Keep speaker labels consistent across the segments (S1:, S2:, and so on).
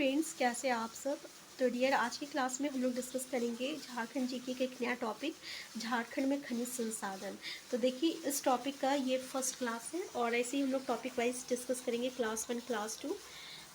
S1: Friends, कैसे आप सब। तो डियर, आज की क्लास में हम लोग डिस्कस करेंगे झारखंड जीके का एक नया टॉपिक, झारखंड में खनिज संसाधन। तो देखिए, इस टॉपिक का ये फर्स्ट क्लास है और ऐसे ही हम लोग टॉपिक वाइज डिस्कस करेंगे, क्लास 1 क्लास 2।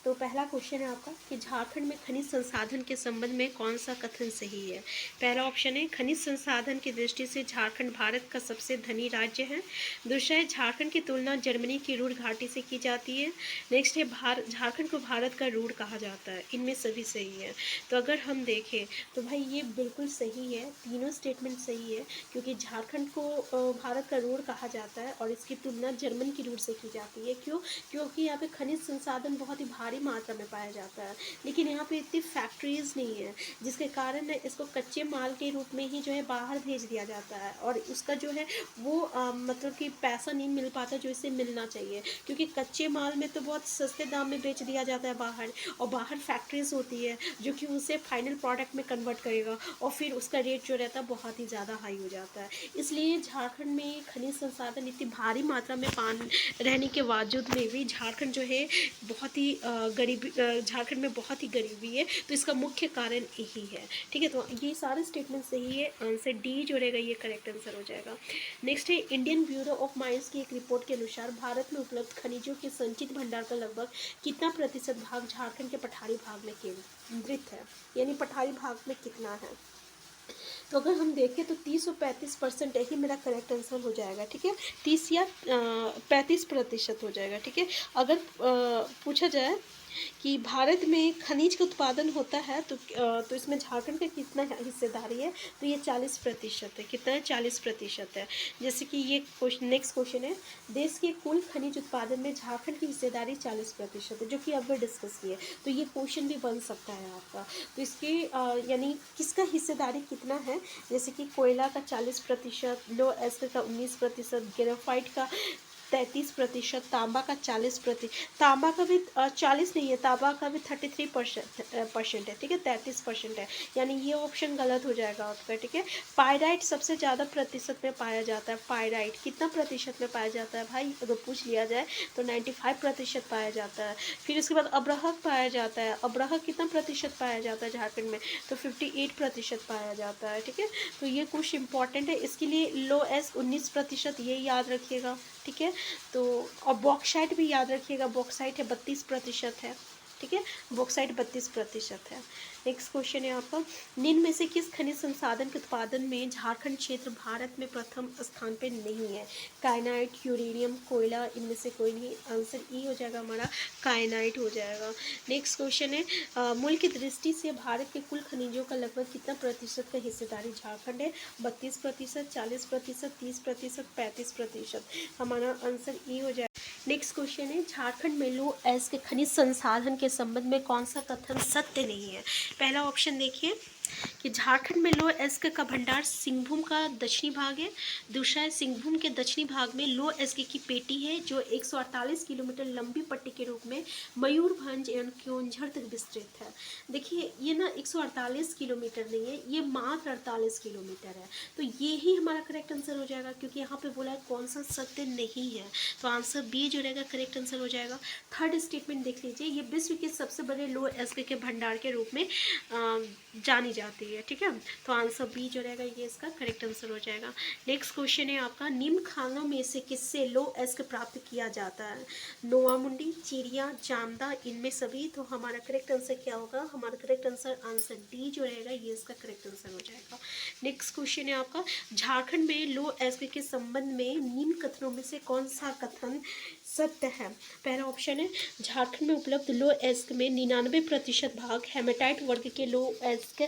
S1: तो पहला क्वेश्चन है आपका कि झारखंड में खनिज संसाधन के संबंध में कौन सा कथन सही है। पहला ऑप्शन है, खनिज संसाधन की दृष्टि से झारखंड भारत का सबसे धनी राज्य है। दूसरा है, झारखंड की तुलना जर्मनी की रूर घाटी से की जाती है। नेक्स्ट है, झारखंड को भारत का रूर कहा जाता है। इनमें सभी सही है। तो अगर हम देखें तो भाई ये बिल्कुल सही है, तीनों स्टेटमेंट सही है, क्योंकि झारखंड को भारत का रूर कहा जाता है और इसकी तुलना जर्मन की रूर से की जाती है। क्यों? क्योंकि यहाँ पे खनिज संसाधन बहुत ही भारी मात्रा में पाया जाता है, लेकिन यहाँ पे इतनी फैक्ट्रीज नहीं है, जिसके कारण इसको कच्चे माल के रूप में ही जो है बाहर भेज दिया जाता है और उसका जो है वो मतलब कि पैसा नहीं मिल पाता जो इसे मिलना चाहिए, क्योंकि कच्चे माल में तो बहुत सस्ते दाम में बेच दिया जाता है बाहर, और बाहर फैक्ट्रीज होती है जो कि उसे फाइनल प्रोडक्ट में कन्वर्ट करेगा और फिर उसका रेट जो रहता है बहुत ही ज़्यादा हाई हो जाता है। इसलिए झारखंड में खनिज संसाधन इतनी भारी मात्रा में पान रहने के बावजूद में भी झारखंड जो है बहुत ही गरीबी, झारखंड में बहुत ही गरीबी है। तो इसका मुख्य कारण यही है। ठीक है, तो ये सारे स्टेटमेंट सही है। आंसर डी जो रहेगा ये करेक्ट आंसर हो जाएगा। नेक्स्ट है, इंडियन ब्यूरो ऑफ माइंस की एक रिपोर्ट के अनुसार भारत में उपलब्ध खनिजों के संचित भंडार का लगभग कितना प्रतिशत भाग झारखंड के पठारी भाग में केंद्रित है, यानी पठारी भाग में कितना है। तो अगर हम देखें तो 30 और 35% ही मेरा करेक्ट आंसर हो जाएगा। ठीक है, 30 या 35% हो जाएगा। ठीक है, अगर पूछा जाए कि भारत में खनिज का उत्पादन होता है तो इसमें झारखंड का कितना हिस्सेदारी है, तो ये 40% है। कितना है? 40% है। जैसे कि ये क्वेश्चन, नेक्स्ट क्वेश्चन है, देश के कुल खनिज उत्पादन में झारखंड की हिस्सेदारी 40% है, जो कि अब डिस्कस किए। तो ये क्वेश्चन भी बन सकता है आपका। तो इसके यानी किसका हिस्सेदारी कितना है, जैसे कि कोयला का 40%, लो एस्क का 19%, ग्रेफाइट का 33%, तांबा का 40%, तांबा का भी 40 नहीं है, तांबा का भी 33% है। ठीक है, 33% है, यानी ये ऑप्शन गलत हो जाएगा आपका। ठीक है, पायराइट सबसे ज़्यादा प्रतिशत में पाया जाता है। पायराइट कितना प्रतिशत में पाया जाता है भाई, अगर पूछ लिया जाए तो 95% पाया जाता है। फिर उसके बाद अब्रहक पाया जाता है। अब्रहक कितना प्रतिशत पाया जाता है झारखंड में, तो 58% पाया जाता है। ठीक है, तो ये कुछ इंपॉर्टेंट है, इसके लिए लो एस 19%, ये याद रखिएगा। ठीक है, तो और बॉक्साइट भी याद रखिएगा, बॉक्साइट है 32% है। ठीक है, बॉक्साइट 32% है। नेक्स्ट क्वेश्चन है आपका, निम्न में से किस खनिज संसाधन के उत्पादन में झारखंड क्षेत्र भारत में प्रथम स्थान पे नहीं है। काइनाइट, यूरेनियम, कोयला, इनमें से कोई नहीं। आंसर ई हो जाएगा हमारा, काइनाइट हो जाएगा। नेक्स्ट क्वेश्चन है, मूल्य की दृष्टि से भारत के कुल खनिजों का लगभग कितना प्रतिशत का हिस्सेदारी झारखंड है। 32%, 40%, 30%, 35%। हमारा आंसर ई हो जाएगा। नेक्स्ट क्वेश्चन है, झारखंड में लो एस के खनिज संसाधन के संबंध में कौन सा कथन सत्य नहीं है। पहला ऑप्शन देखिए कि झारखंड में लो एस्क का भंडार सिंहभूम का दक्षिणी भाग है। दूसरा है, सिंहभूम के दक्षिणी भाग में लो एस्क की पेटी है जो 148 किलोमीटर लंबी पट्टी के रूप में मयूरभंज एवं क्योंझर तक विस्तृत है। देखिए, ये ना 148 किलोमीटर नहीं है, ये मात्र 48 किलोमीटर है। तो ये ही हमारा करेक्ट आंसर हो जाएगा, क्योंकि यहाँ पे बोला है कौन सा सत्य नहीं है। तो आंसर बी जो रहेगा करेक्ट आंसर हो जाएगा। थर्ड स्टेटमेंट देख लीजिए, ये विश्व के सबसे बड़े लो एस्क के भंडार के रूप में जानी जाती है। ठीक है, तो आंसर बी जो रहेगा ये इसका करेक्ट आंसर हो जाएगा। नेक्स्ट क्वेश्चन है आपका, निम्न खानों में से किससे लो एस्क प्राप्त किया जाता है। नोवा मुंडी, चिड़िया, जामदा, इनमें सभी। तो हमारा करेक्ट आंसर क्या होगा, हमारा करेक्ट आंसर डी जो रहेगा ये इसका करेक्ट आंसर हो जाएगा। नेक्स्ट क्वेश्चन है आपका, झारखंड में लो एस्क के संबंध में निम्न कथनों में से कौन सा कथन सत्य है। पहला ऑप्शन है, झारखंड में उपलब्ध लो एस्क में 99% भाग हेमेटाइट वर्ग के लो एस्क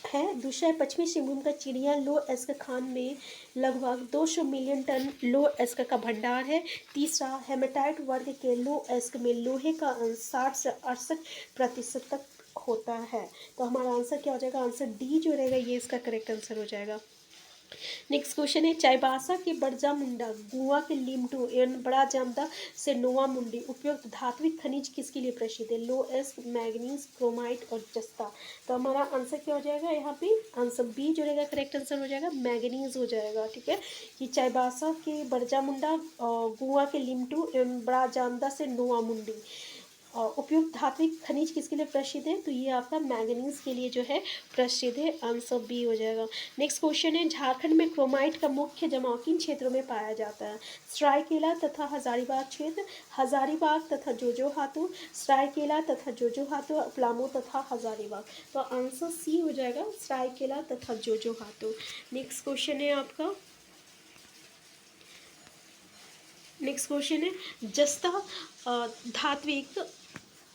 S1: है। दूसरा है, पश्चिमी सिंहभूम का चिड़िया लो एस्क खान में लगभग 200 मिलियन टन लो एस्क का भंडार है। तीसरा, हेमेटाइट वर्ग के लो एस्क में लोहे का अंश 60 से 68% तक होता है। तो हमारा आंसर क्या हो जाएगा, आंसर डी जो रहेगा ये इसका करेक्ट आंसर हो जाएगा। नेक्स्ट क्वेश्चन है, चाईबासा के बड़जा मुंडा, गुआ के लिमटू एवं बड़ा जामदा से नोवा मुंडी उपयुक्त धात्विक खनिज किसके लिए प्रसिद्ध है। लो एस्क, मैग्नीज, क्रोमाइट और जस्ता। तो हमारा आंसर क्या हो जाएगा यहाँ पे, आंसर बी जो रहेगा करेक्ट आंसर हो जाएगा, मैग्नीज हो जाएगा। ठीक है, कि चाईबासा के बड़जा मुंडा, गुआ के लिमटू एवं बड़ा जामदा से नोवा मुंडी उपयुक्त धात्विक खनिज किसके लिए प्रसिद्ध है? तो ये आपका मैंगनीज के लिए जो है प्रसिद्ध है। आंसर बी हो जाएगा। नेक्स्ट क्वेश्चन है, झारखंड में क्रोमाइट का मुख्य जमाव किन क्षेत्रों में पाया जाता है? सरायकेला तथा हजारीबाग क्षेत्र, हजारीबाग तथा जोजोहाटू, सरायकेला तथा जोजोहाटू, पलामू तथा हजारीबाग। तो आंसर सी हो जाएगा, सरायकेला तथा जोजोहाटू। नेक्स्ट क्वेश्चन है आपका, नेक्स्ट क्वेश्चन है, जस्ता धात्विक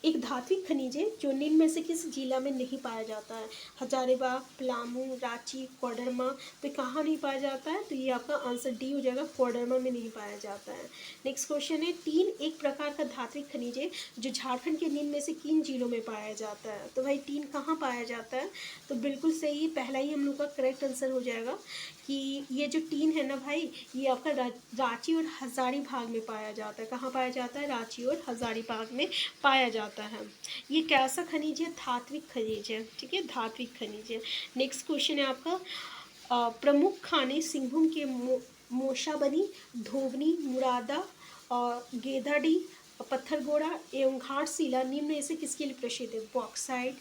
S1: एक धात्विक खनिज है जो निम्न में से किस जिला में नहीं पाया जाता है? हजारीबाग, पलामू, रांची, कोडरमा। तो कहाँ नहीं पाया जाता है? तो ये आपका आंसर डी हो जाएगा, कोडरमा में नहीं पाया जाता है। नेक्स्ट क्वेश्चन है, टीन एक प्रकार का धात्विक खनिज है जो झारखंड के निम्न में से किन जिलों में पाया जाता है? तो भाई टीन कहाँ पाया जाता है? तो बिल्कुल सही, पहला ही हम लोग का करेक्ट आंसर हो जाएगा कि ये जो टीन है ना भाई, ये आपका रांची और हजारीबाग में पाया जाता है। कहाँ पाया जाता है? रांची और हजारीबाग में पाया जाता है। ये कैसा खनिज है? धात्विक खनिज है, ठीक है, धात्विक खनिज है। नेक्स्ट क्वेश्चन है आपका, प्रमुख खाने सिंहभूम के मोशाबनी, धोबनी, मुरादा और गेदाडी, पत्थरगोड़ा एवं घाटशिला निम्न में से किसके लिए प्रसिद्ध है? बॉक्साइट,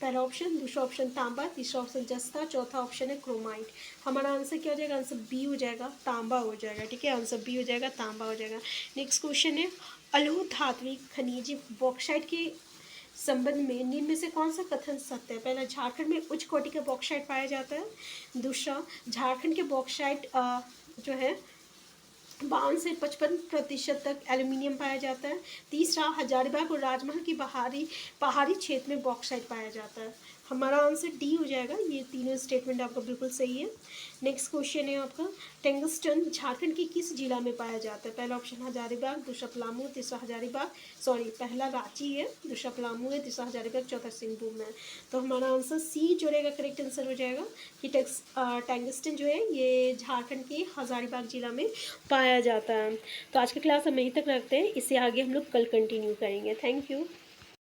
S1: पहला ऑप्शन, दूसरा ऑप्शन तांबा, तीसरा ऑप्शन जस्ता, चौथा ऑप्शन है क्रोमाइट। हमारा आंसर क्या हो जाएगा? आंसर बी हो जाएगा, तांबा हो जाएगा, ठीक है, आंसर बी हो जाएगा, तांबा हो जाएगा। नेक्स्ट क्वेश्चन है, अलोह धात्विक खनिज बॉक्साइट के संबंध में निम्न में से कौन सा कथन सत्य है? पहला, झारखंड में उच्च कोटि का बॉक्साइट पाया जाता है। दूसरा, झारखंड के बॉक्साइट जो है 52 से 55% तक एल्यूमिनियम पाया जाता है। तीसरा, हजारीबाग और राजमहल की पहाड़ी क्षेत्र में बॉक्साइट पाया जाता है। हमारा आंसर डी हो जाएगा, ये तीनों स्टेटमेंट आपका बिल्कुल सही है। नेक्स्ट क्वेश्चन है आपका, टंगस्टन झारखंड के किस जिला में पाया जाता है? पहला ऑप्शन हजारीबाग, दूसरा पलामू, तीसरा हजारीबाग, सॉरी पहला रांची है, दूसरा पलामू है, तीसरा हजारीबाग, चौथा सिंहभूम है। तो हमारा आंसर सी जो रहेगा करेक्ट आंसर हो जाएगा कि टंगस्टन जो है ये झारखंड के हजारीबाग जिला में पाया जाता है। तो आज की क्लास हम यहीं तक रखते हैं, इससे आगे हम लोग कल कंटिन्यू करेंगे। Thank you.